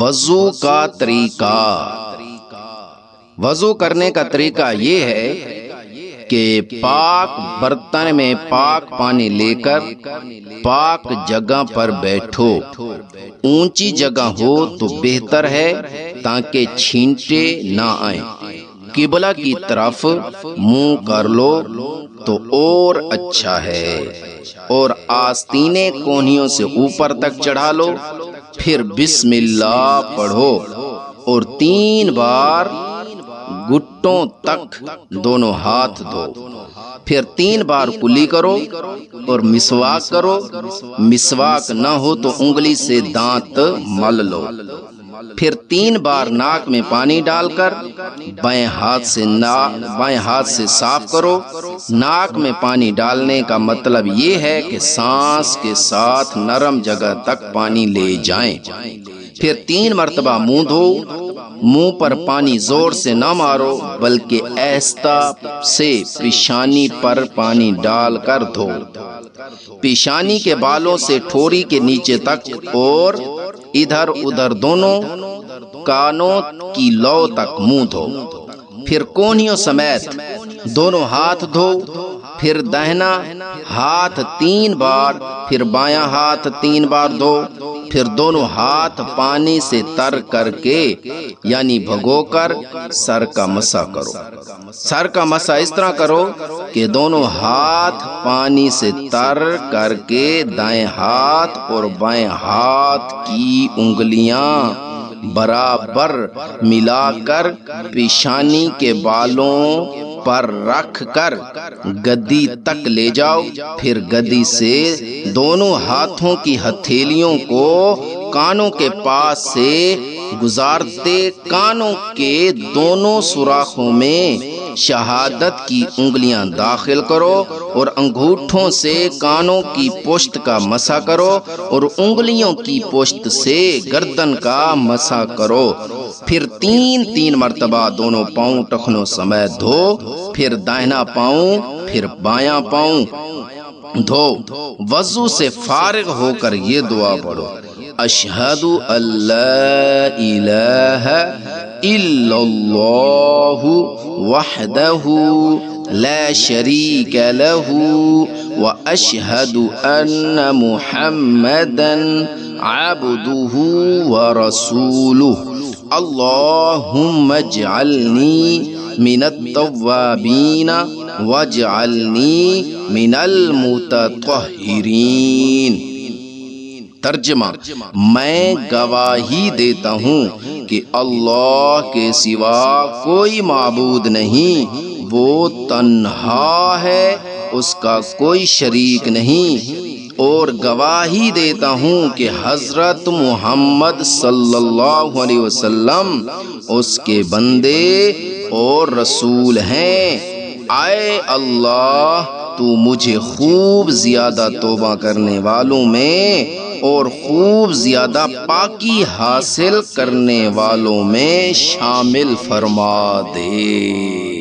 وضو کا طریقہ۔ وضو کرنے کا طریقہ یہ ہے کہ پاک برتن میں پاک پانی لے کر پاک جگہ پر بیٹھو۔ اونچی جگہ ہو تو بہتر ہے تاکہ چھینٹے نہ آئیں۔ قبلہ کی طرف منہ کر لو تو اور اچھا ہے، اور آستینے کونیوں سے اوپر تک چڑھا لو۔ پھر بسم اللہ پڑھو اور 3 بار گھٹنوں تک دونوں ہاتھ دھو۔ پھر 3 بار کلی کرو اور مسواک کرو۔ مسواک نہ ہو تو انگلی سے دانت مل لو۔ پھر 3 بار ناک میں پانی ڈال کر بائیں ہاتھ سے صاف کرو۔ ناک میں پانی ڈالنے کا مطلب یہ ہے کہ سانس کے ساتھ نرم جگہ تک پانی لے جائیں۔ پھر 3 مرتبہ منہ دھو۔ منہ پر پانی زور سے نہ مارو بلکہ آہستہ سے پیشانی پر پانی ڈال کر دھو۔ پیشانی کے بالوں سے ٹھوری کے نیچے تک اور ادھر ادھر دونوں کانوں کی لو تک منہ دھو۔ پھر کونیوں سمیت دونوں ہاتھ دھو۔ پھر داہنا ہاتھ 3 بار، پھر بایاں ہاتھ 3 بار دھو۔ پھر دونوں ہاتھ پانی سے تر کر کے یعنی بھگو کر سر کا مسح کرو۔ سر کا مسح اس طرح کرو کہ دونوں ہاتھ پانی سے تر کر کے دائیں ہاتھ اور بائیں ہاتھ کی انگلیاں برابر ملا کر پیشانی کے بالوں پر رکھ کر گدی تک لے جاؤ۔ پھر گدی سے دونوں ہاتھوں کی ہتھیلیوں کو کانوں کے پاس سے گزارتے کانوں کے دونوں سوراخوں میں شہادت کی انگلیاں داخل کرو اور انگوٹھوں سے کانوں کی پشت کا مسح کرو اور انگلیوں کی پشت سے گردن کا مسح کرو۔ پھر 3 مرتبہ دونوں پاؤں ٹخنوں سمیت دھو۔ پھر داہنا پاؤں پھر بایاں پاؤں دھو۔ وضو سے فارغ ہو کر یہ دعا پڑھو: اشہد ان لا الہ الا اللہ وحدہ لا شریک لہ واشہد ان محمدا عبدہ ورسولہ اللہم اجعلنی من التوابین واجعلنی من المتطہرین۔ ترجمہ: میں گواہی دیتا ہوں کہ اللہ کے سوا کوئی معبود نہیں، وہ تنہا ہے، اس کا کوئی شریک نہیں، اور گواہی دیتا ہوں کہ حضرت محمد صلی اللہ علیہ وسلم اس کے بندے اور رسول ہیں۔ اے اللہ، تو مجھے خوب زیادہ توبہ کرنے والوں میں اور خوب زیادہ پاکی حاصل کرنے والوں میں شامل فرما دے۔